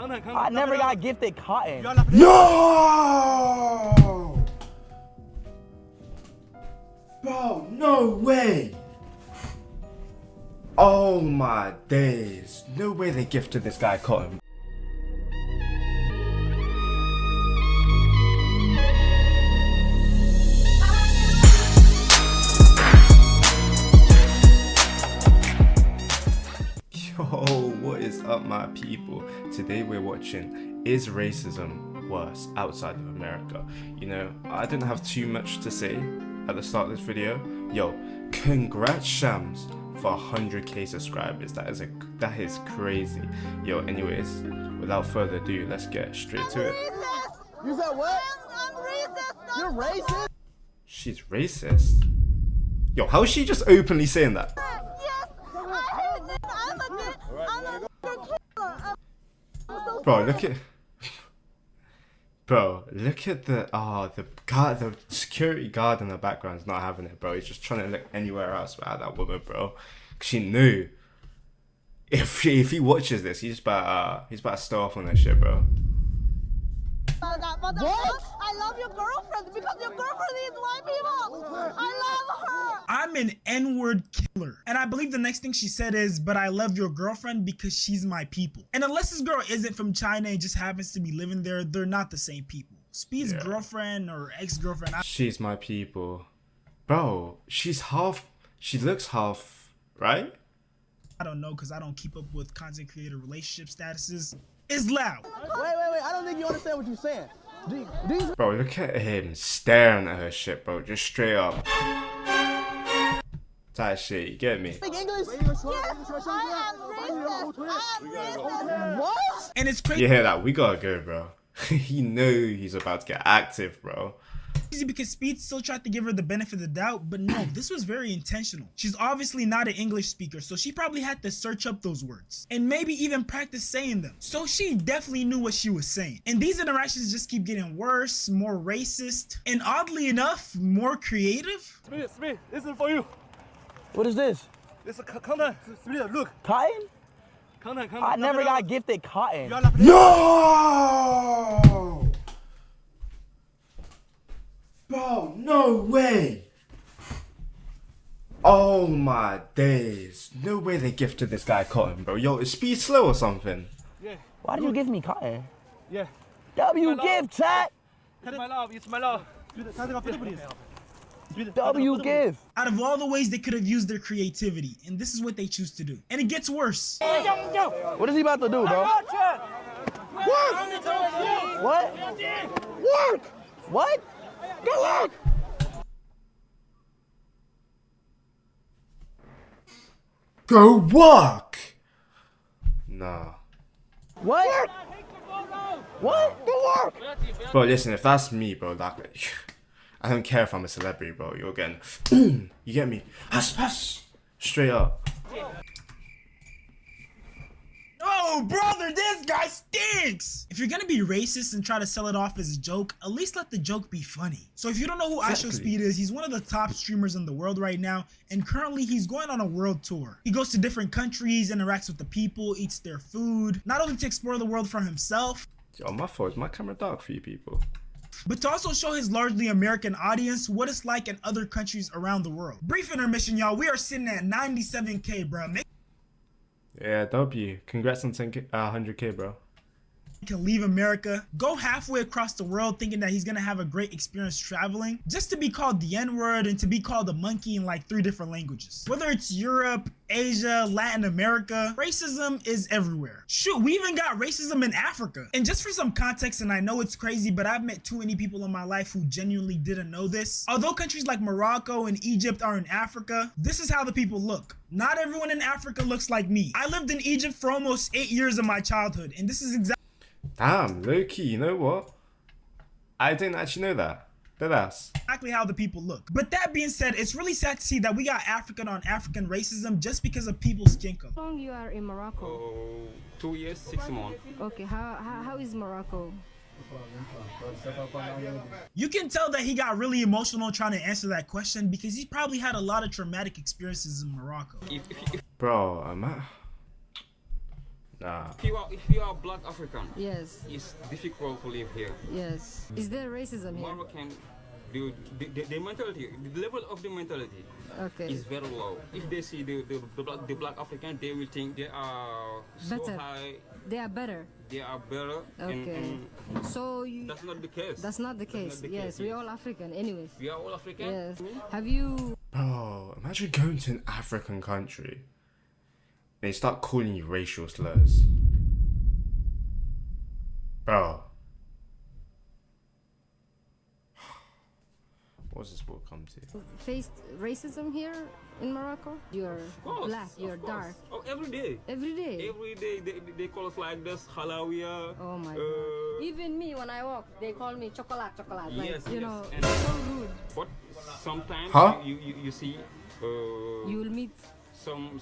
I never got gifted cotton. No! Bro, no way! Oh my days. No way they gifted this guy cotton. Yo, what is up my people? Today we're watching Is Racism Worse Outside of America? You know, I didn't have too much to say at the start of this video. Yo, congrats Shams for 100k subscribers. That is crazy. Yo, anyways, without further ado, let's get straight to it. You said what? I'm racist. You're racist? She's racist? Yo, how is she just openly saying that? Yes, I hate it. I'm a killer. I'm so Bro, look at the security guard in the background is not having it, bro. He's just trying to look anywhere else but at that woman, bro. She knew if he watches this, he's about to start off on that shit, bro. What? I love your girlfriend because your girlfriend is white people. I love her. I'm an N-word killer. And I believe the next thing she said is, but I love your girlfriend because she's my people. And unless this girl isn't from China and just happens to be living there, they're not the same people. Speed's girlfriend or ex-girlfriend. She's my people. Bro, she looks half, right? I don't know because I don't keep up with content creator relationship statuses. Is loud. Wait. I don't think you understand what you're saying. Bro, look at him staring at her shit, bro. Just straight up. That shit, you get me? Speak English? Yes, I am racist. What? And it's crazy. You hear that? We gotta go, bro. He knew he's about to get active, bro. Because Speed still tried to give her the benefit of the doubt, but no, this was very intentional. She's obviously not an English speaker, so she probably had to search up those words and maybe even practice saying them. So she definitely knew what she was saying. And these interactions just keep getting worse, more racist, and oddly enough, more creative. Speed, this is for you. What is this? This is content. Speed, look. Cotton? Content. I never got gifted cotton. No! Bro, no way! Oh my days. No way they gifted this guy cotton, bro. Yo, is Speed slow or something? Yeah. Why did you give me cotton? Yeah. W give, chat. It's my love. It's my love. W give. Out of all the ways they could have used their creativity, and this is what they choose to do. And it gets worse. What is he about to do, bro? Work! What? Work! What? Go work! Go work! Nah. What? What? Go work! Bro, listen, if that's me, bro, I don't care if I'm a celebrity, bro. You're getting, you get me? Hush. Straight up. Oh, brother, this guy stinks! If you're gonna be racist and try to sell it off as a joke, at least let the joke be funny. So if you don't know who IShowSpeed is, he's one of the top streamers in the world right now, and currently he's going on a world tour. He goes to different countries, interacts with the people, eats their food, not only to explore the world for himself, Yo, my fault. Is my camera dark for you people? but to also show his largely American audience what it's like in other countries around the world. Brief intermission, y'all. We are sitting at 97k, bro. Yeah, W. Congrats on 100k, bro. Can leave America, go halfway across the world thinking that he's gonna have a great experience traveling, just to be called the N-word and to be called a monkey in like 3 different languages. Whether it's Europe, Asia, Latin America, racism is everywhere. Shoot, we even got racism in Africa. And just for some context, and I know it's crazy, but I've met too many people in my life who genuinely didn't know this. Although countries like Morocco and Egypt are in Africa, this is how the people look. Not everyone in Africa looks like me. I lived in Egypt for almost 8 years of my childhood, and this is exactly Damn, low-key, you know what? I didn't actually know that. Deadass. exactly how the people look. But that being said, it's really sad to see that we got African on African racism just because of people's skin color. How long you are in Morocco? Oh, 2 years, 6 months. Okay, how is Morocco? You can tell that he got really emotional trying to answer that question because he probably had a lot of traumatic experiences in Morocco. Bro, Nah. If you are black African, Yes. it's difficult to live here. Yes. Is there racism here? Moroccan, the mentality, the level of the mentality Okay. is very low. If they see the black African, they will think they are so Better. high, They are better. they are better. Okay. So you. That's not the case. That's not the case. not the Yes, case, we're yes. all African, anyways. We are all African. Yes. Have you? Bro, imagine going to an African country. They start calling you racial slurs. Bro. What's this world come to? Faced racism here in Morocco? You're Course, black, you're of course. dark. Oh, every day. Every day? Every day they call us like this, halawia. Oh my god. Even me, when I walk, they call me chocolate. Like, Yes, you yes. know, And- it's so rude. But sometimes Huh? you see You will meet. some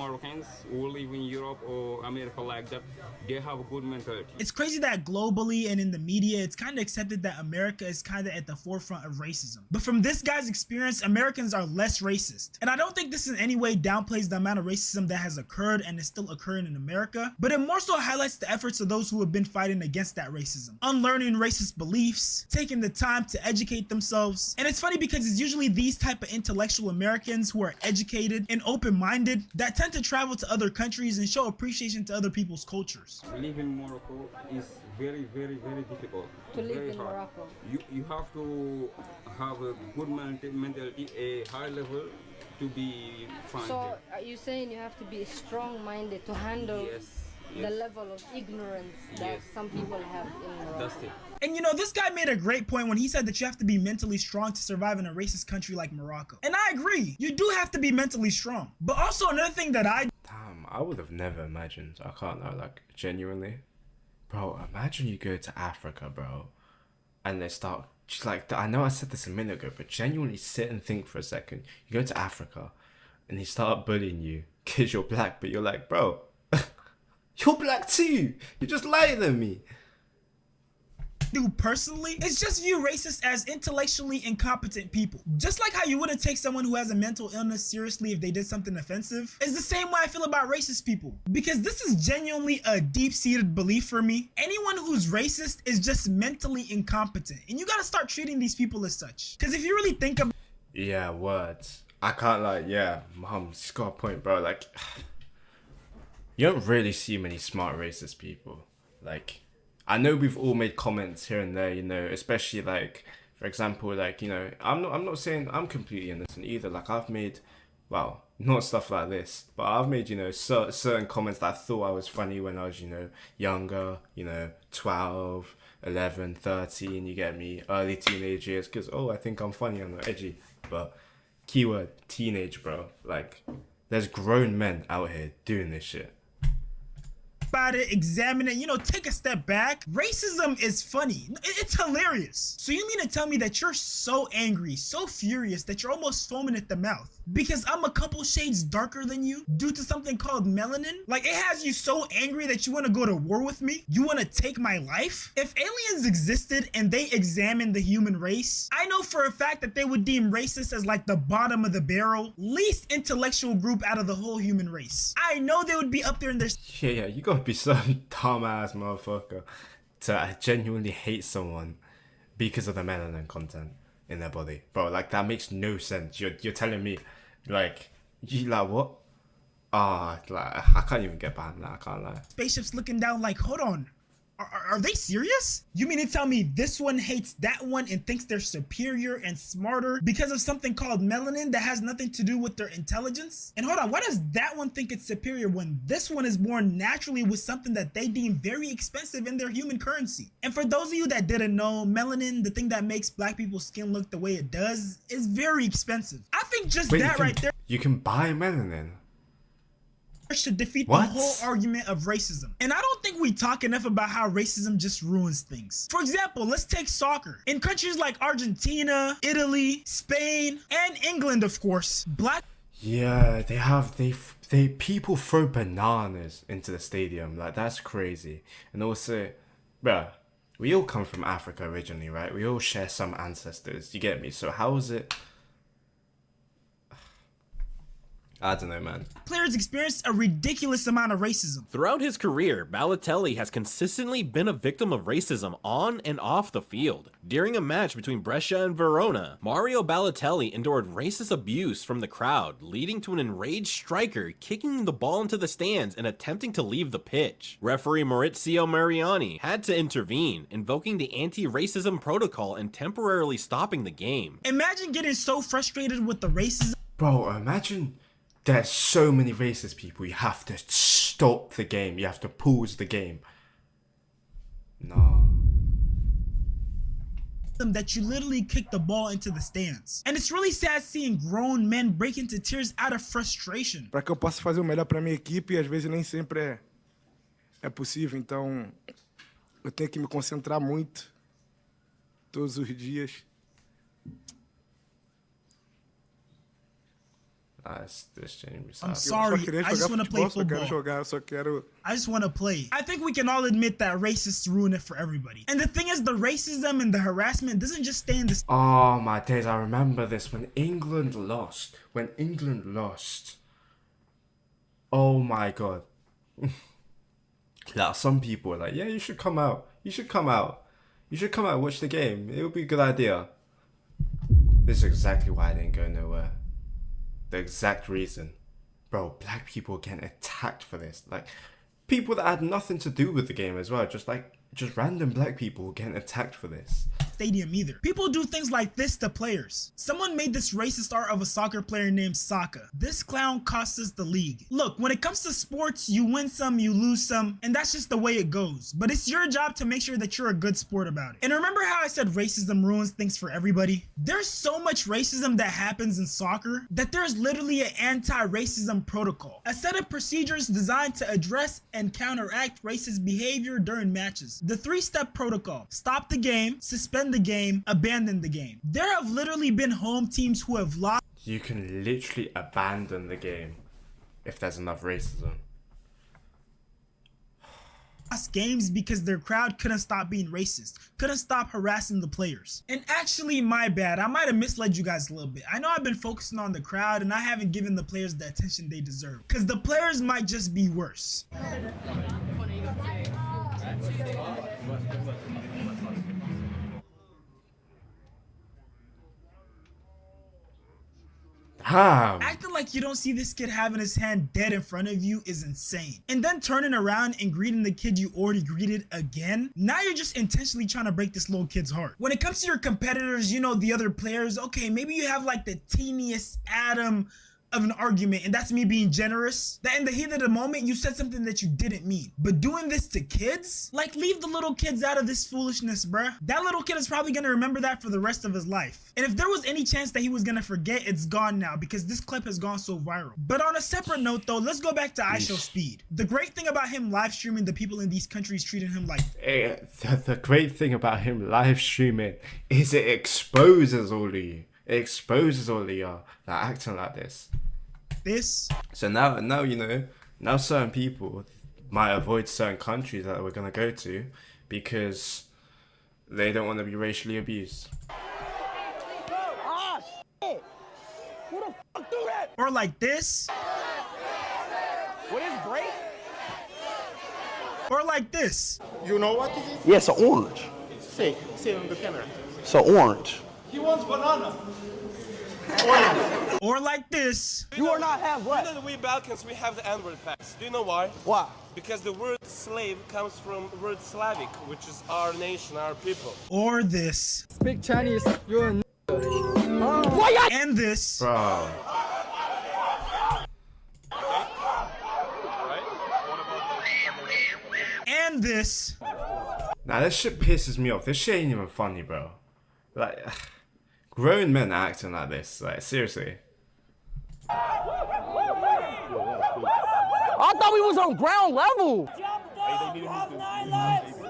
Moroccans who live in Europe or America like that, they have a good mentality. It's crazy that globally and in the media, it's kind of accepted that America is kind of at the forefront of racism. But from this guy's experience, Americans are less racist. And I don't think this in any way downplays the amount of racism that has occurred and is still occurring in America, but it more so highlights the efforts of those who have been fighting against that racism, unlearning racist beliefs, taking the time to educate themselves. And it's funny because it's usually these type of intellectual Americans who are educated and open-minded that tend to travel to other countries and show appreciation to other people's cultures. Live in Morocco is very, very, very difficult. To live Very in hard. Morocco. You have to have a good mentality, a high level to be fine. So are you saying you have to be strong-minded to handle Yes, the yes. level of ignorance that Yes. some people have in Morocco? That's it. And you know, this guy made a great point when he said that you have to be mentally strong to survive in a racist country like Morocco. And I agree, you do have to be mentally strong. But also another thing that I Damn, I would have never imagined. I can't lie, like, genuinely. Bro, imagine you go to Africa, bro, and they start, just like, I know I said this a minute ago, but genuinely sit and think for a second. You go to Africa, and they start bullying you because you're black, but you're like, bro, you're black too. You're just lighter than me. do personally is just view racists as intellectually incompetent people. Just like how you wouldn't take someone who has a mental illness seriously if they did something offensive, it's the same way I feel about racist people. Because this is genuinely a deep-seated belief for me. Anyone who's racist is just mentally incompetent. And you gotta start treating these people as such. Because if you really think about Yeah, words. I can't lie, yeah, mom, she's got a point, bro. Like, you don't really see many smart racist people. Like, I know we've all made comments here and there, you know, especially like, for example, like, you know, I'm not saying I'm completely innocent either. Like, I've made, well, not stuff like this, but I've made, you know, certain comments that I thought I was funny when I was, you know, younger, you know, 12, 11, 13, you get me, early teenage years, because, oh, I think I'm funny, I'm not edgy, but keyword, teenage, bro. Like, there's grown men out here doing this shit. it, examine it, you know, take a step back. Racism is funny. It's hilarious. So you mean to tell me that you're so angry, so furious that you're almost foaming at the mouth because I'm a couple shades darker than you due to something called melanin? Like, it has you so angry that you want to go to war with me? You want to take my life? If aliens existed and they examined the human race, I know for a fact that they would deem racists as like the bottom of the barrel, least intellectual group out of the whole human race. I know they would be up there in their Yeah, you gotta be some dumbass motherfucker to genuinely hate someone because of the melanin content in their body, bro. Like, that makes no sense. You're telling me, like, you like what? Like, I can't even get behind that. I can't lie. spaceships looking down like, hold on, are they serious? You mean to tell me this one hates that one and thinks they're superior and smarter because of something called melanin that has nothing to do with their intelligence? And hold on, why does that one think it's superior when this one is born naturally with something that they deem very expensive in their human currency? And for those of you that didn't know, melanin, the thing that makes black people's skin look the way it does, is very expensive. I think just Wait, that right there you can buy melanin? should defeat What? the whole argument of racism. And I don't think we talk enough about how racism just ruins things. For example, let's take soccer. In countries like Argentina, Italy, Spain, and England, of course, black Yeah, they people throw bananas into the stadium. Like, that's crazy. And also, bruh, we all come from Africa originally, right? We all share some ancestors. You get me? So how is it? I don't know, man. Players experience a ridiculous amount of racism. Throughout his career, Balotelli has consistently been a victim of racism on and off the field. During a match between Brescia and Verona, Mario Balotelli endured racist abuse from the crowd, leading to an enraged striker kicking the ball into the stands and attempting to leave the pitch. Referee Maurizio Mariani had to intervene, invoking the anti-racism protocol and temporarily stopping the game. Imagine getting so frustrated with the racism. Bro, imagine there's so many racist people, you have to stop the game, you have to pause the game. No. That you literally kick the ball into the stands. And it's really sad seeing grown men break into tears out of frustration. Para que eu possa fazer o melhor para minha equipe, e às vezes nem sempre é possível, então eu tenho que me concentrar muito todos os dias. I'm sorry, I just want to play football. I just want to play. I think we can all admit that racists ruin it for everybody. And the thing is, the racism and the harassment doesn't just stay in the... Oh my days, I remember this when England lost. When England lost. Oh my god. Now some people were like, yeah, you should come out. You should come out. You should come out and watch the game. It would be a good idea. This is exactly why I didn't go nowhere. The exact reason. Bro, black people are getting attacked for this. Like, people that had nothing to do with the game as well. Just random black people getting attacked for this. Stadium either. People do things like this to players. Someone made this racist art of a soccer player named Saka. This clown cost us the league. Look, when it comes to sports, you win some, you lose some, and that's just the way it goes. But it's your job to make sure that you're a good sport about it. And remember how I said racism ruins things for everybody? There's so much racism that happens in soccer that there's literally an anti-racism protocol. A set of procedures designed to address and counteract racist behavior during matches. The 3-step protocol: stop the game, suspend the game, abandon the game. There have literally been home teams who have lost. You can literally abandon the game if there's enough racism. Games because their crowd couldn't stop being racist, couldn't stop harassing the players. And actually, my bad, I might have misled you guys a little bit. I know I've been focusing on the crowd and I haven't given the players the attention they deserve, because the players might just be worse. Acting like you don't see this kid having his hand dead in front of you is insane. And then turning around and greeting the kid you already greeted again. Now you're just intentionally trying to break this little kid's heart. When it comes to your competitors, you know, the other players, okay, maybe you have like the teeniest atom of an argument, and that's me being generous, that in the heat of the moment you said something that you didn't mean. But doing this to kids, like, leave the little kids out of this foolishness, bruh. That little kid is probably gonna remember that for the rest of his life. And if there was any chance that he was gonna forget, it's gone now, because this clip has gone so viral. But on a separate note though, let's go back to iShowSpeed. The great thing about him live streaming, the people in these countries treating him like... The great thing about him live streaming is it exposes all of you. It exposes all of you that are acting like this. So now you know, now certain people might avoid certain countries that we're gonna go to because they don't want to be racially abused. Ah, shit. Who the fuck do that? Or like this. What is break? Or like this. You know what this is? Yeah, it's an orange. Say on the camera. It's an orange. He wants banana. Or like this. You are not have what? You know, we Balkans, we have the N-word pass. Do you know why? Why? Because the word slave comes from the word Slavic, which is our nation, our people. Or this. Speak Chinese, you're a And this. Bro. And this. Now this shit pisses me off. This shit ain't even funny, bro. Like, grown men acting like this. Like, seriously. I thought we was on ground level.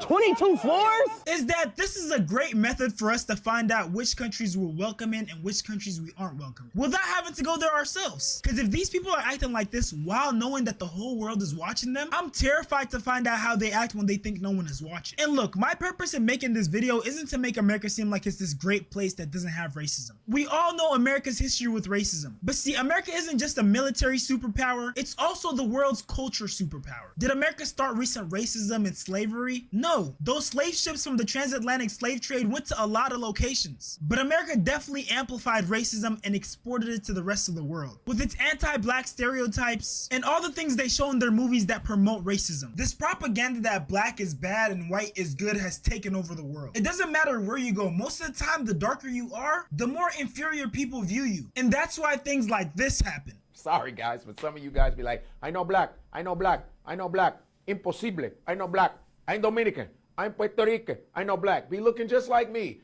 22 floors? Is that this is a great method for us to find out which countries we're welcome in and which countries we aren't welcome in, without having to go there ourselves. Because if these people are acting like this while knowing that the whole world is watching them, I'm terrified to find out how they act when they think no one is watching. And look, my purpose in making this video isn't to make America seem like it's this great place that doesn't have racism. We all know America's history with racism. But see, America isn't just a military superpower, it's also the world's culture superpower. Did America start recent racism and slavery? No. Those slave ships from the transatlantic slave trade went to a lot of locations. But America definitely amplified racism and exported it to the rest of the world. With its anti-black stereotypes and all the things they show in their movies that promote racism. This propaganda that black is bad and white is good has taken over the world. It doesn't matter where you go. Most of the time, the darker you are, the more inferior people view you. And that's why things like this happen. Sorry guys, but some of you guys be like, I know black, I know black, I know black, imposible, I know black, I'm Dominican, I'm Puerto Rican, I know black, be looking just like me,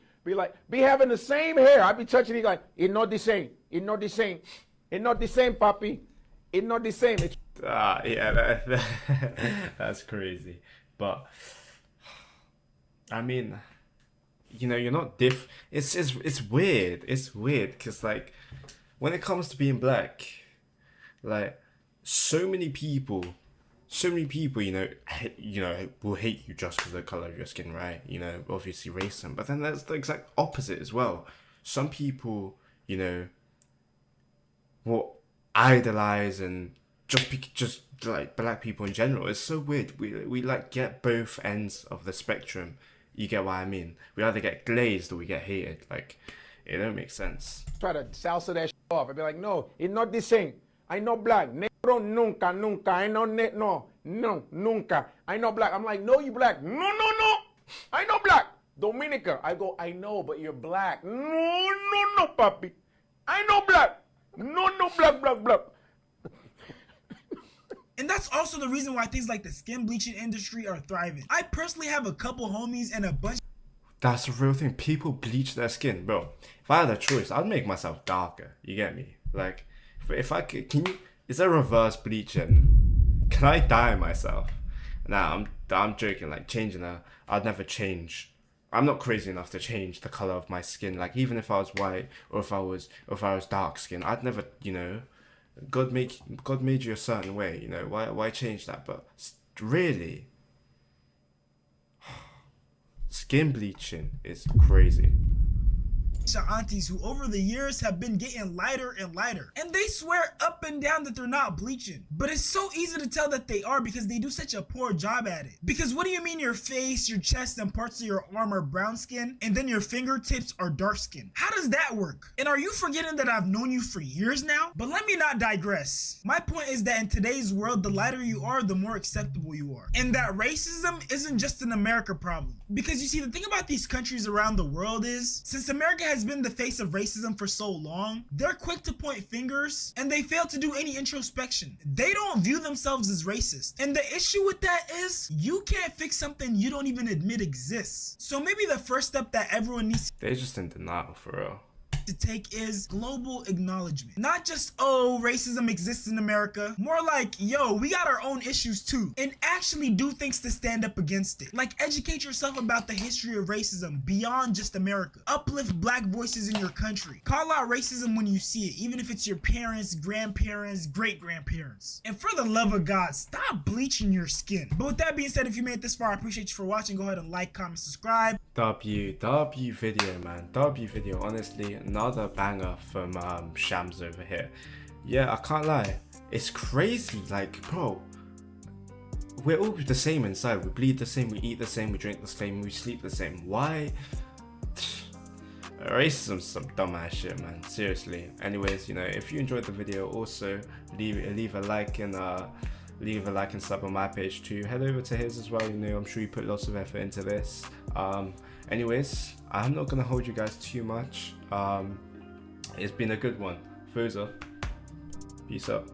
be having the same hair, I be touching it like, it's not the same, it's not the same, it's not the same, papi, it's not the same. Yeah, that's crazy. But I mean, you know, you're not it's weird. It's weird because like when it comes to being black, like so many people, you know, will hate you just because of the color of your skin, right? You know, obviously racism. But then there's the exact opposite as well. Some people, you know, will idolize and just like black people in general. It's so weird. We like get both ends of the spectrum. You get what I mean? We either get glazed or we get hated. Like, it don't make sense. Try to salsa that shit off. I'd be like, no, it's not the same. I know black. Negro nunca, nunca. I know no, nunca. I know black. I'm like, no, you black. No. I know black. Dominica. I go, I know, but you're black. No, papi. I know black. No, black. And that's also the reason why things like the skin bleaching industry are thriving. I personally have a couple homies and a bunch. That's the real thing. People bleach their skin, bro. If I had a choice, I'd make myself darker. You get me? Like, if I could, is there reverse bleaching? Can I dye myself? Nah, I'm joking. Like changing that, I'd never change. I'm not crazy enough to change the color of my skin. Like even if I was white or if I was dark skin, I'd never, you know. God made you a certain way, you know. Why change that? But really, skin bleaching is crazy. Aunties who over the years have been getting lighter and lighter, and they swear up and down that they're not bleaching, but it's so easy to tell that they are because they do such a poor job at it. Because what do you mean your face, your chest, and parts of your arm are brown skin and then your fingertips are dark skin? How does that work? And are you forgetting that I've known you for years now? But let me not digress. My point is that in today's world, the lighter you are, the more acceptable you are, and that racism isn't just an America problem. Because you see, the thing about these countries around the world is, since America has been the face of racism for so long, they're quick to point fingers and they fail to do any introspection. They don't view themselves as racist. And the issue with that is you can't fix something you don't even admit exists. So maybe the first step that everyone needs They're just in denial, for real. to take is global acknowledgement. Not just, oh, racism exists in America. More like, yo, we got our own issues too. And actually do things to stand up against it. Like educate yourself about the history of racism beyond just America. Uplift black voices in your country. Call out racism when you see it, even if it's your parents, grandparents, great-grandparents. And for the love of God, stop bleaching your skin. But with that being said, if you made it this far, I appreciate you for watching. Go ahead and like, comment, subscribe. W video, man. W video, honestly, another banger from Shams over here. Yeah, I can't lie, it's crazy. Like, bro, we're all the same inside. We bleed the same, we eat the same, we drink the same, we sleep the same. Why? Racism's some dumbass shit, man. Seriously. Anyways, you know, if you enjoyed the video, also leave a like and sub on my page too. Head over to his as well. You know, I'm sure you put lots of effort into this. Anyways, I'm not gonna hold you guys too much. It's been a good one. Foza. Peace out.